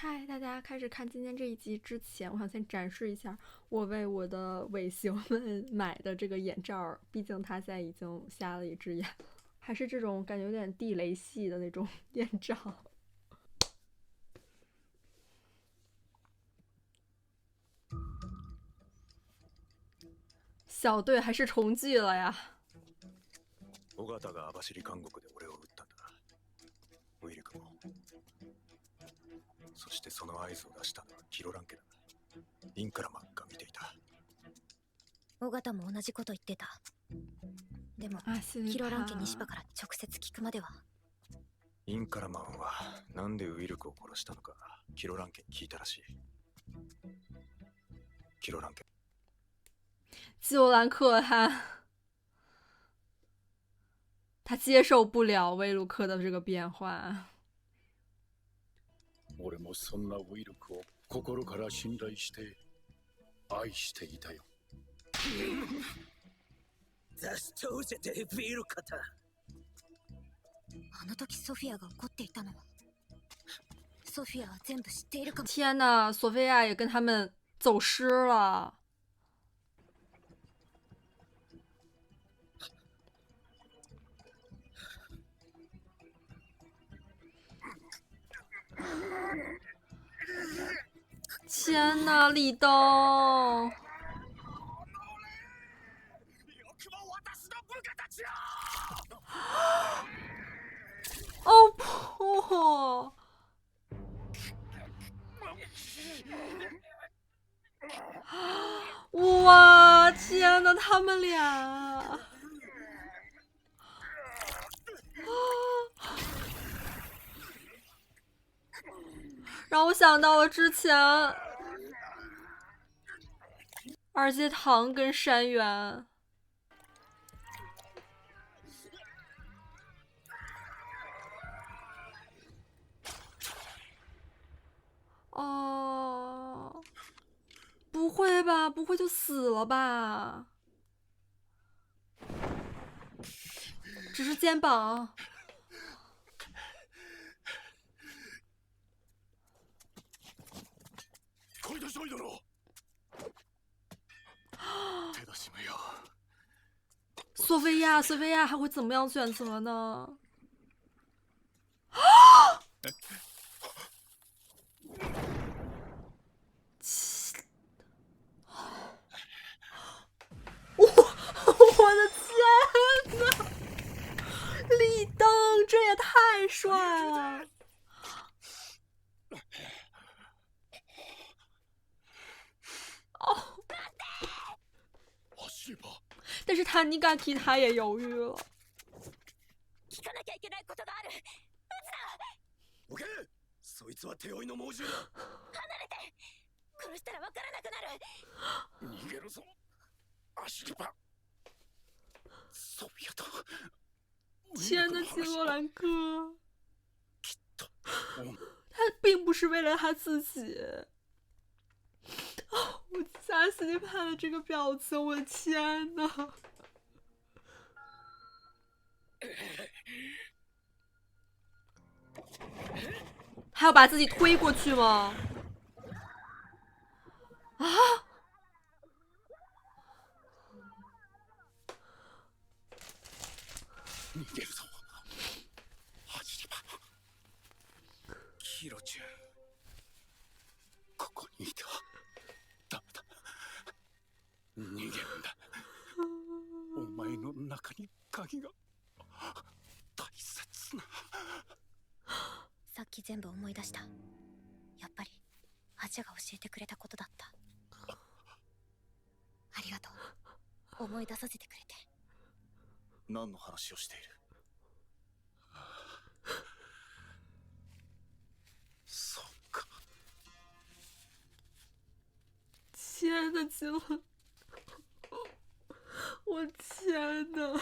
嗨，大家开始看今天这一集之前，我想先展示一下我为我的尾行们买的这个眼罩，毕竟他现在已经瞎了一只眼，还是这种感觉有点地雷系的那种眼罩。小队还是重聚了呀！尾形が網走監獄で俺を撃ったんだ。ウィル君も。そしてその合図を出したのはキロラン家だ。インカラマンが見ていた。尾形も同じこと言ってた。でもキロラン家西場から直接聞くまでは。インカラマンはなんでウィルクを殺したのかキロラン家に聞いたらしい。キロラン家。基罗兰克他接受不了威鲁克的这个变化。俺もそんなウィルクを心から信頼して愛していたよ。あの時ソフィアが怒っていたのはソフィアは全部知っているかも。天哪，索菲亚也跟他们走失了。天哪，李东！哦不！哇，天哪，他们俩！让我想到了之前二阶堂跟山原。哦，不会吧？不会就死了吧？只是肩膀。索菲亚，索菲亚还会怎么样选择呢？我的天哪！立灯，这也太帅了！哦，但是他尼嘎提他也犹豫了。聞かなきゃいけないことがある。撃つな。オッケー。そいつは手負いの猛獣だ。離れて。殺したらわからなくなる。逃げるぞ。アシリバ。ソフィアと。天呐，基罗兰克，きっと。他并不是为了他自己。哦，我吓死你看了这个表情，我的天呐！还要把自己推过去吗？啊！逃げるぞ。アシリバ。キロちゃん。ここにいた。ダメだ。逃げるんだ。お前の中に鍵が大切な。さっき全部思い出した。やっぱりアジャが教えてくれたことだった。ありがとう。思い出させてくれて。何の話をしている？そうか。天呐，基罗！我天呐！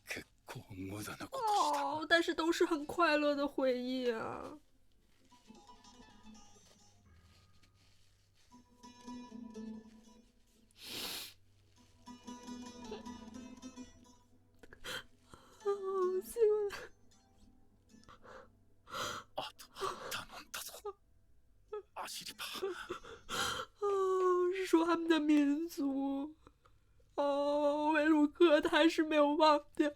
結構無駄なことした。哦，但是都是很快乐的回忆啊。阿西里巴。是说他们的民族。维鲁克他还是没有忘掉。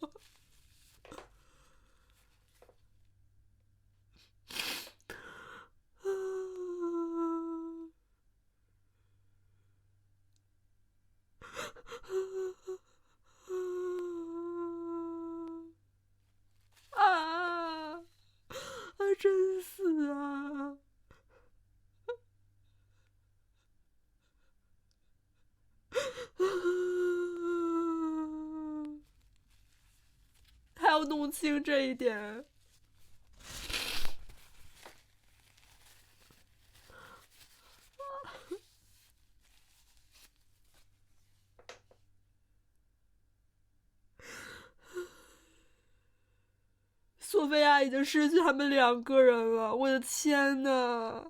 真死啊！还要弄清这一点。索菲亚已经失去他们2个人了，我的天呐！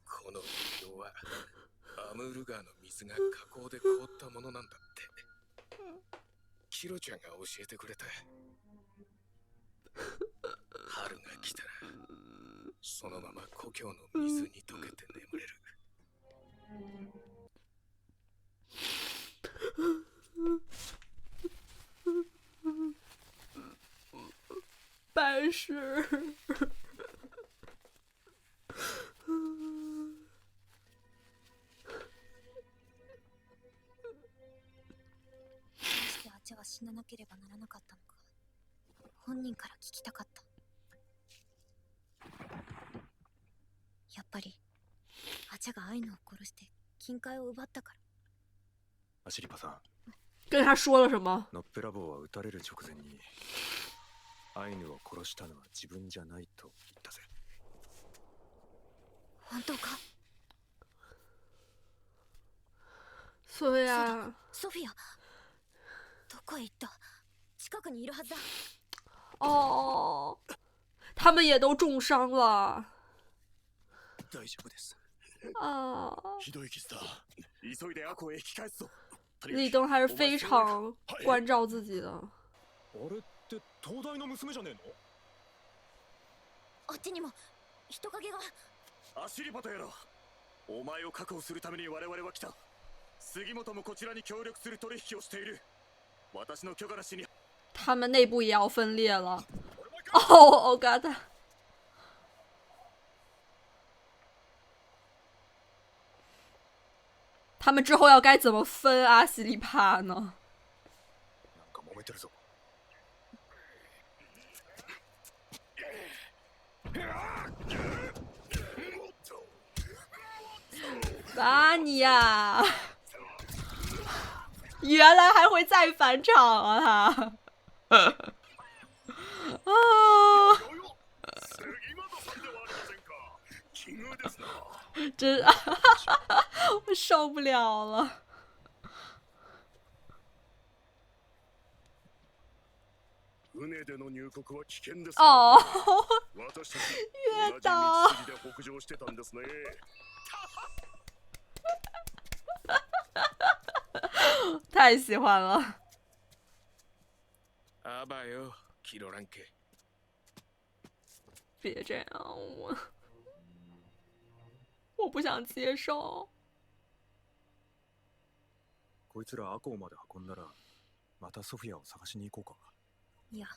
この水道はアムール川の水が河口で凍ったものなんだって。キロちゃんが教えてくれた。春が来たらそのまま故郷の水に溶けて眠れる。办事。アチャは死ななければならなかったのか。本人から聞きたかった。やっぱりアチャがアイヌを殺して金塊を奪ったから。アシリパさん。跟他说了什么？ノッペラボーは撃たれる直前にアイヌを殺したのは自分じゃないと言ったぜ。本当か？そうや。ソフィア、どこへ行った？近くにいるはずだ。他们也都重伤了。大丈夫です。ひどい傷だ。急いでアコへ引き返すぞ。李登还是非常关照自己的。あれって東大の娘じゃねえの？あっちにも人影が。アシリパとやら、お前を確保するために我々は来た。杉本もこちらに協力する取引をしている。私の許可なしに。他们内部也要分裂了。Oh God！ 他们之后要该怎么分阿西里帕呢？巴尼亚，原来还会再返场啊他！真，我受不了了。月岛。太喜欢了。别这样，我不想接受。こいつらアコーまで運んだら、またソフィアを探しに行こうか。いや、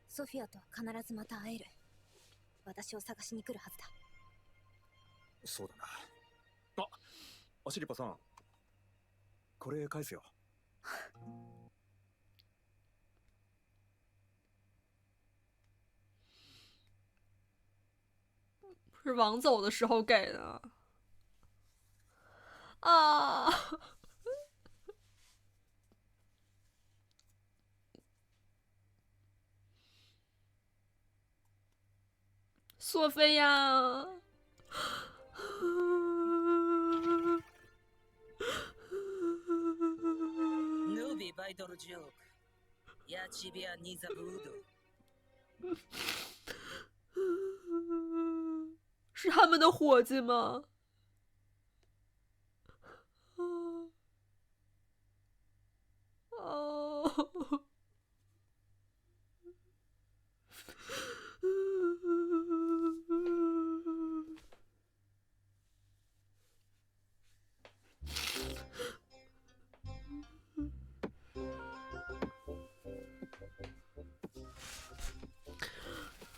ソフィアとは必ずまた会える。私を探しに来るはずだ。そうだな。アシリパさん、これ返すよ。是王走的时候给的啊！索菲亚。是他们的伙计吗？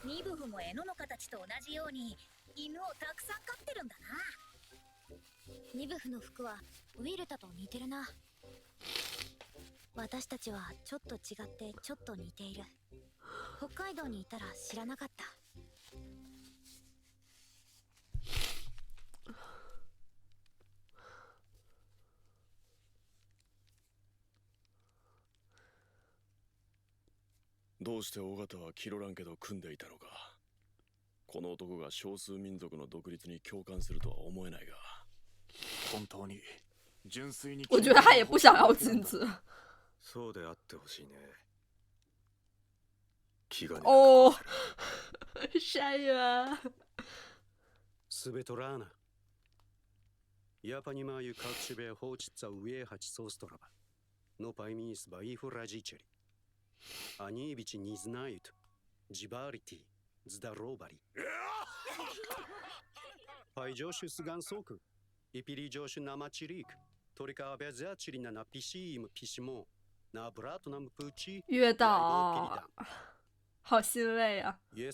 ニブフもエノの形と同じように犬をたくさん飼ってるんだな。ニブフの服はウィルタと似てるな。私たちはちょっと違ってちょっと似ている。北海道にいたら知らなかった。どうして尾形はキロラン家と組んでいたのか。この男が少数民族の独立に共感するとは思えないが。本当に純粋に。我觉得他也不想要金子。そうであってほしいね。気がね。哦，山原。スベトラーナ。ヤパニマーユカクシベホーチッツァウエハチソーストラバ。ノパイミースバイフラジチェリ。アニービチニズナイト。ジバーリティ。ズダローバリ。パイジョシュスガンソーク。イピリジョシュナマチリーク。トリカアベザチリナナピシームピシモ。ナブラトナムプチ。月岛。好欣慰啊！月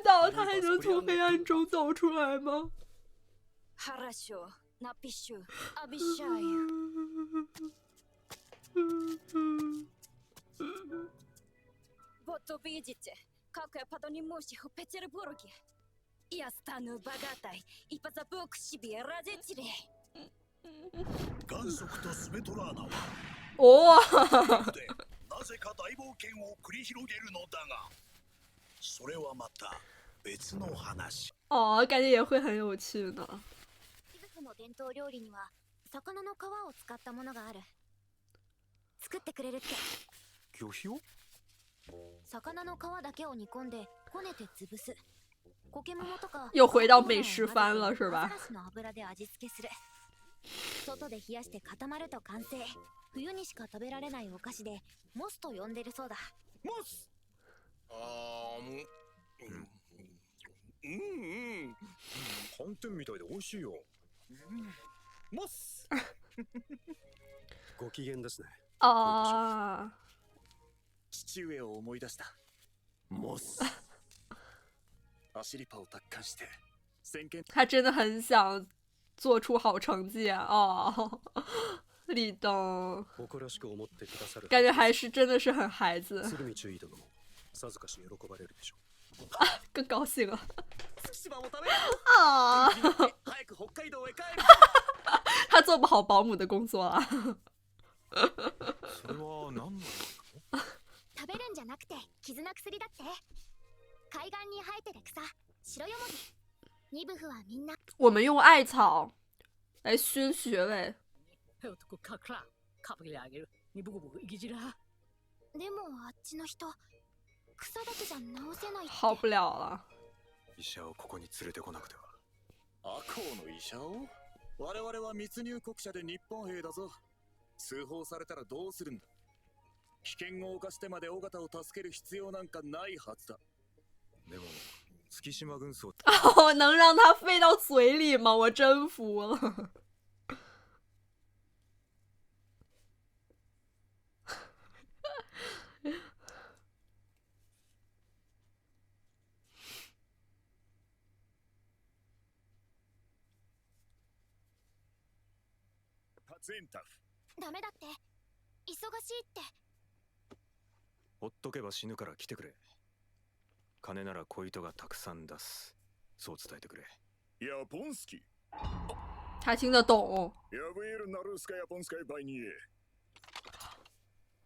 岛他还能从黑暗中走出来吗？哦。なぜか大冒険を繰り広げるのだが、それはまた別の話。哦，感觉也会很有趣呢。ニブフの伝統料理には魚の皮を使ったものがある。作ってくれるって。魚皮を？魚の皮だけを煮込んでこねて潰す。苔物とか。又回到美食番了是吧？の油で味付けする。外で冷やして固まると完成。冬にしか食べられないお菓子でモスと呼んでるそうだ。モス。寒天みたいで美味しいよ。モス。ご機嫌ですね。ああ。父上を思い出した。モス。アシリパを奪還して先見。他真的很想做出好成绩啊！哦。立冬，感觉还是真的是很孩子。更高兴了。啊！他做不好保姆的工作啊。食べるんじゃなくて傷の薬だって。海岸に生えてる草、白よもぎ。ニブフはみんな。我们用艾草来熏穴位。でもあっちの人、草だけじゃ治せないって。好不了了。医者をここに連れてこなくては。赤穂の医者を？我々は密入国者で日本兵だぞ。通報されたらどうするんだ？危険を冒してまで尾形を助ける必要なんかないはずだ。でも月島軍曹。哦，能让他飞到嘴里吗？我真服了。ダメだって。忙しいって。ほっとけば死ぬから来てくれ。金なら小糸がたくさん出す。そう伝えてくれ。ヤポンスキ。他听得懂。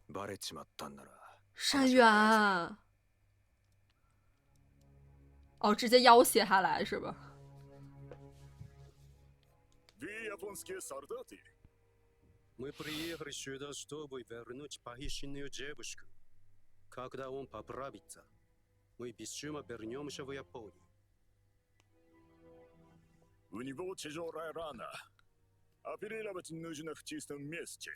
バレちまったんなら。山原。哦，直接要挟他来是吧？ Мы приехали сюда, чтобы вернуть похищенную девушку. Когда он поправится, мы без шума вернемся в Японию. У него тяжелая рана. Оперировать нужно в чистом месте.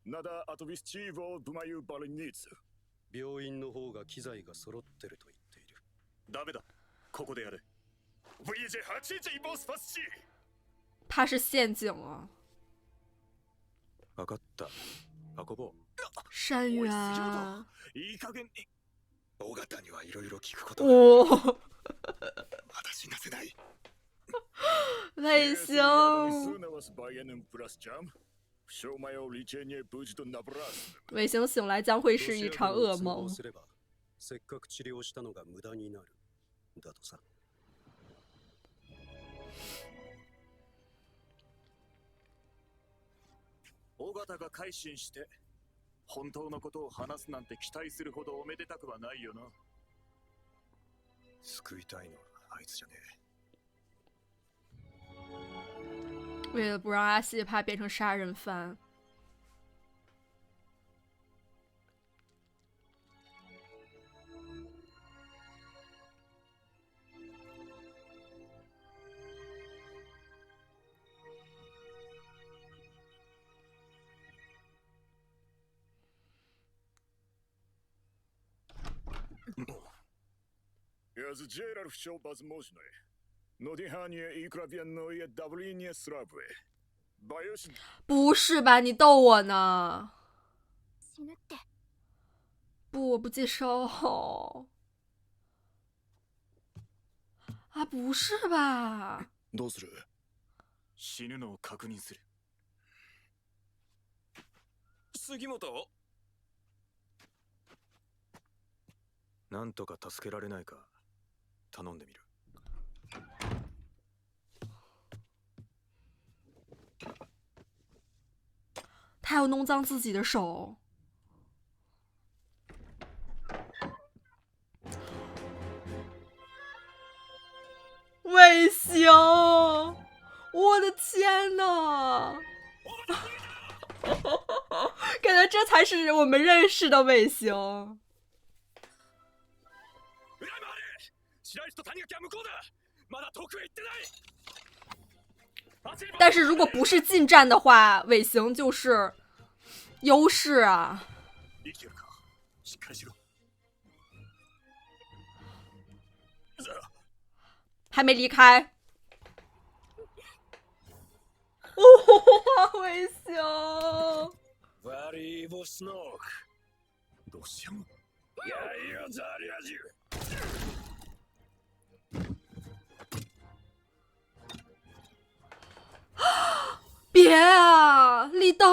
Надо отвезти его в мою больницу. 病院の方が機材が揃ってると言っている。ダメだ。ここでやる。Выйди, хотите его спасти? 他是陷阱啊。分かった。運ぼう。山原。いい加減に。尾形にはいろいろ聞くことが哦，まだ死なせない。卫星，卫星醒来将会是一场噩梦。ロシア軍に通報すればせっかく治療したのが無駄になる。だとさ。尾形が改心して本当のことを話すなんて期待するほどおめでたくはないよな。救いたいのはあいつじゃねえ。为了不让阿西帕变成杀人犯，不是吧？你逗我呢？死ぬって。不，我不接受。啊，不是吧？どうする？死ぬのを確認する。杉本？なんとか助けられないか頼んでみる。他要弄脏自己的手。卫星，我的天呐！感觉这才是我们认识的卫星。但是如果不是近战的话，尾行就是优势啊。还没离开。哇，尾行！别啊，立冬！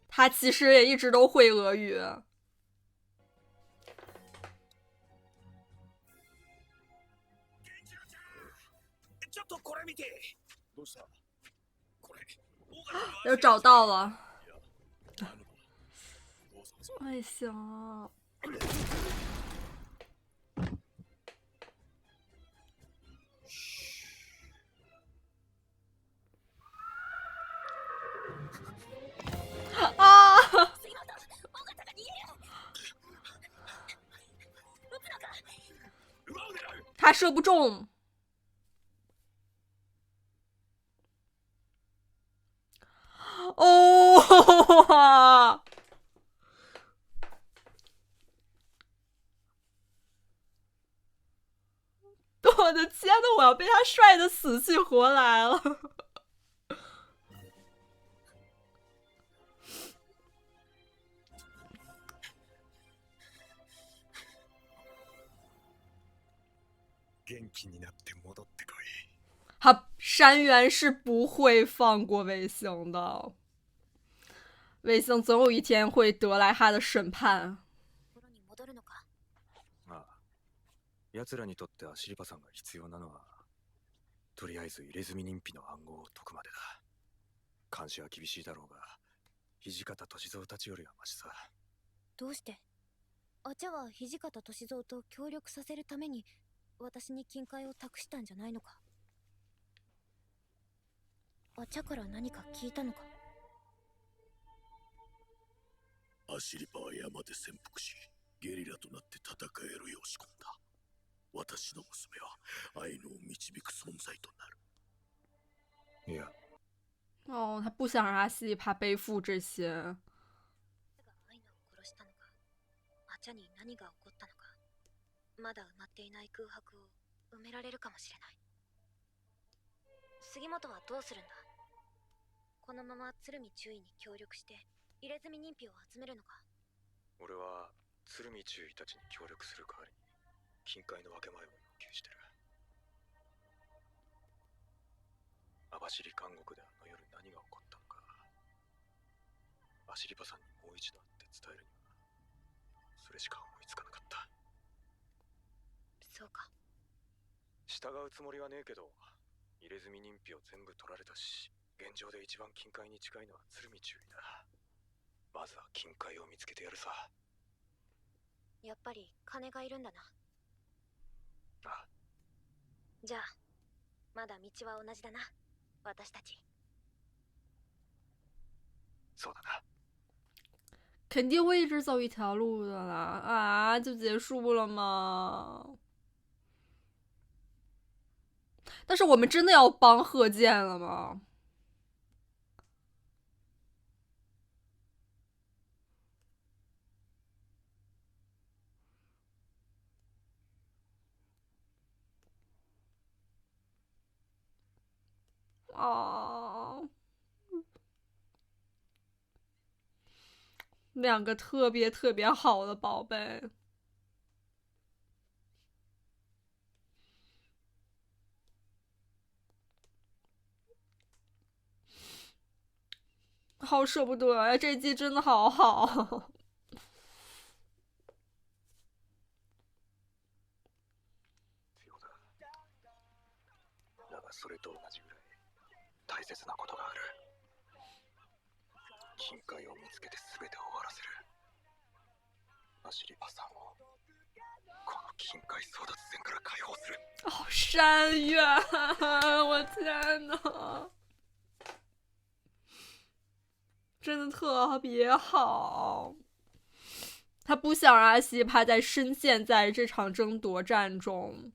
他其实也一直都会俄语。又找到了。哎行。啊！他射不中。哦！我的天呐，我要被他帅的死去活来了。他山原是不会放过卫星的，卫星总有一天会得来他的审判。ああ、奴らにとってアシリパさんが必要なのは、とりあえず入れ墨認否の暗号を解くまでだ。監視は厳しいだろうが、土方歳三たちよりはマシさ。どうして？あちゃは土方歳三と協力させるために私に金塊を託したんじゃないのか？あちゃから何か聞いたのか？アシリパは山で潜伏し、ゲリラとなって戦えるよう仕込んだ。私の娘はアイヌを導く存在となる。いや。哦，他不想让阿西里帕背负这些。アイヌを殺したのか、あちゃに何が起こったのか、まだ埋まっていない空白を埋められるかもしれない。杉本はどうするんだ？このまま鶴見中尉に協力して入れ墨認否を集めるのか。俺は鶴見中尉たちに協力する代わりに金塊の分け前を要求してる。網走監獄であの夜何が起こったのか、アシリパさんにもう一度会って伝えるにはそれしか思いつかなかった。そうか。従うつもりはねえけど、入れ墨認否を全部取られたし、現状で一番金塊に近いのは鶴見中尉だ。まずは金塊を見つけてやるさ。やっぱり金がいるんだな。ああ、じゃあまだ道は同じだな、私たち。そうだな。肯定会一直走一条路的啦啊，就结束了吗？但是我们真的要帮贺建了吗？哦，两个特别特别好的宝贝。好舍不得呀，这季真的好好。だがそれと同じぐらい大切なことがある。金塊を見つけて全て終わらせる。アシリパさんをこの金塊争奪戦から解放する。好山远，我天哪！真的特别好，他不想让阿西帕再深陷在这场争夺战中。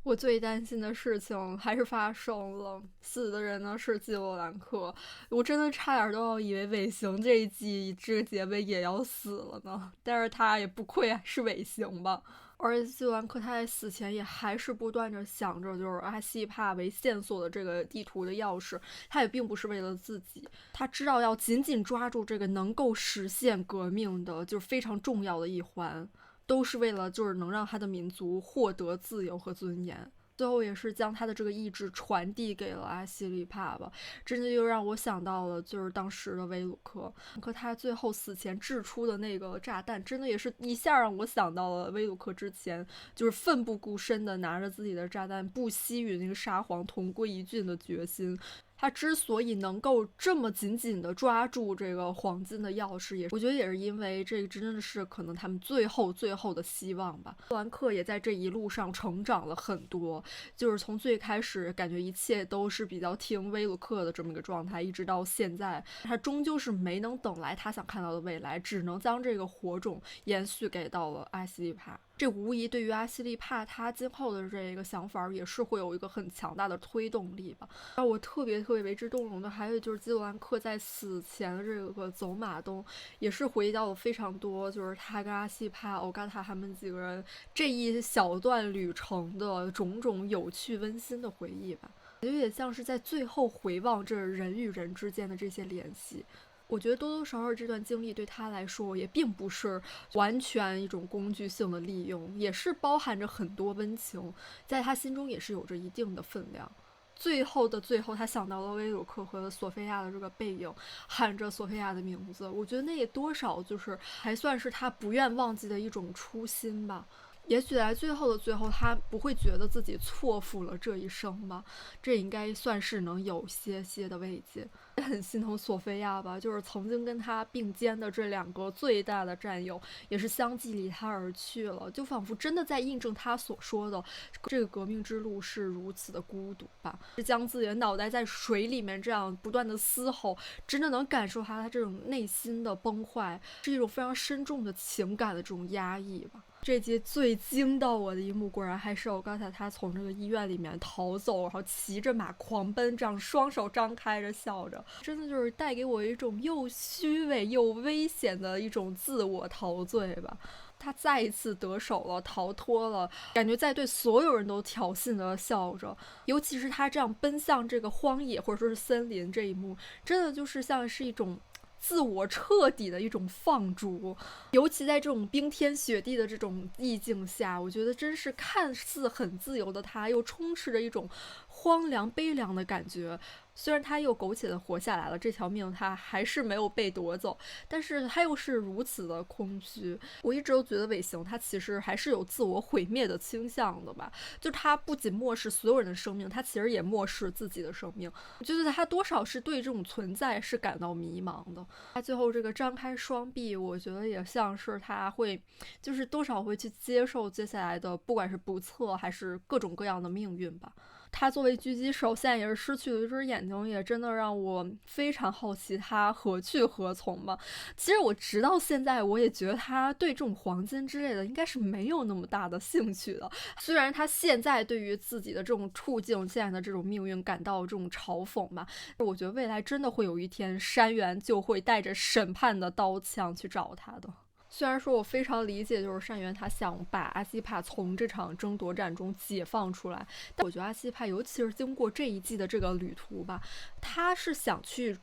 我最担心的事情还是发生了，死的人呢是基罗兰克，我真的差点都要以为尾行这一季这个结尾也要死了呢，但是他也不愧是尾行吧。而且基罗兰克他在死前也还是不断着想着，就是阿西帕为线索的这个地图的钥匙，他也并不是为了自己，他知道要紧紧抓住这个能够实现革命的，就是非常重要的一环，都是为了就是能让他的民族获得自由和尊严。最后也是将他的这个意志传递给了阿西里帕吧，真的又让我想到了就是当时的威鲁克，可他最后死前掷出的那个炸弹，真的也是一下让我想到了威鲁克之前就是奋不顾身的拿着自己的炸弹不惜与那个沙皇同归于尽的决心。他之所以能够这么紧紧地抓住这个黄金的钥匙，我觉得也是因为这个真的是可能他们最后的希望吧。布兰克也在这一路上成长了很多，就是从最开始感觉一切都是比较听威鲁克的这么一个状态，一直到现在，他终究是没能等来他想看到的未来，只能将这个火种延续给到了阿西里帕。这无疑对于阿西利帕他今后的这个想法也是会有一个很强大的推动力吧。让我特别为之动容的还有就是基罗兰克在死前的这个走马灯，也是回忆到了非常多就是他跟阿西帕、欧嘎塔他们几个人这一小段旅程的种种有趣温馨的回忆吧。有点像是在最后回望这人与人之间的这些联系。我觉得多多少少这段经历对他来说也并不是完全一种工具性的利用，也是包含着很多温情，在他心中也是有着一定的分量。最后的最后，他想到了威鲁克和索菲亚的这个背影，喊着索菲亚的名字，我觉得那也多少就是还算是他不愿忘记的一种初心吧。也许在最后的最后，他不会觉得自己错付了这一生吧，这应该算是能有些的慰藉。很心疼索菲亚吧，就是曾经跟他并肩的这两个最大的战友，也是相继离他而去了，就仿佛真的在印证他所说的，这个革命之路是如此的孤独吧。将自己的脑袋在水里面这样不断的嘶吼，真的能感受他这种内心的崩坏，是一种非常深重的情感的这种压抑吧。这集最惊到我的一幕，果然还是我刚才他从这个医院里面逃走，然后骑着马狂奔，这样双手张开着笑着，真的就是带给我一种又虚伪又危险的一种自我陶醉吧。他再一次得手了，逃脱了，感觉在对所有人都挑衅的笑着，尤其是他这样奔向这个荒野或者说是森林这一幕，真的就是像是一种自我彻底的一种放逐，尤其在这种冰天雪地的这种意境下，我觉得真是看似很自由的他，又充斥着一种荒凉悲凉的感觉。虽然他又苟且的活下来了，这条命他还是没有被夺走，但是他又是如此的空虚。我一直都觉得尾行他其实还是有自我毁灭的倾向的吧，就他不仅漠视所有人的生命，他其实也漠视自己的生命。我觉得他多少是对这种存在是感到迷茫的。他最后这个张开双臂，我觉得也像是他会就是多少会去接受接下来的不管是不测还是各种各样的命运吧。他作为狙击手，现在也是失去了一只眼睛，也真的让我非常好奇他何去何从吧。其实我直到现在，我也觉得他对这种黄金之类的应该是没有那么大的兴趣的。虽然他现在对于自己的这种处境、现在的这种命运感到这种嘲讽吧，我觉得未来真的会有一天，山原就会带着审判的刀枪去找他的。虽然说我非常理解，就是山原他想把阿西帕从这场争夺战中解放出来，但我觉得阿西帕尤其是经过这一季的这个旅途吧，他是想去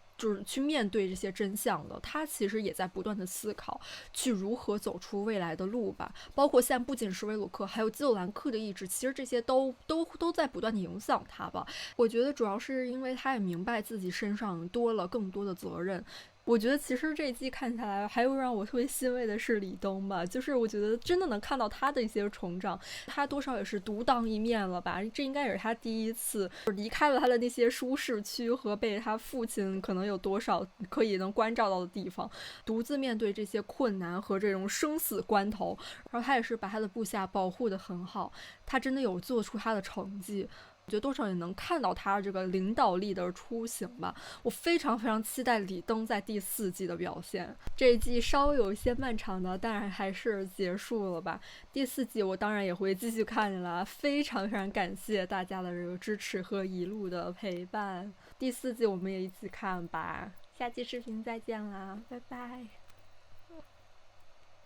面对这些真相的。他其实也在不断的思考去如何走出未来的路吧，包括现在不仅是维鲁克，还有基鲁兰克的意志，其实这些都在不断的影响他吧。我觉得主要是因为他也明白自己身上多了更多的责任。我觉得其实这一季看下来，还有让我特别欣慰的是李登吧，就是我觉得真的能看到他的一些成长，他多少也是独当一面了吧，这应该也是他第一次离开了他的那些舒适区和被他父亲可能有多少可以能关照到的地方，独自面对这些困难和这种生死关头，然后他也是把他的部下保护得很好，他真的有做出他的成绩。我觉得多少也能看到他这个领导力的雏形吧。我非常非常期待李登在第4季的表现。这一季稍微有一些漫长的，但还是结束了吧。第4季我当然也会继续看了，非常非常感谢大家的这个支持和一路的陪伴。第4季我们也一起看吧。下期视频再见啦，拜拜。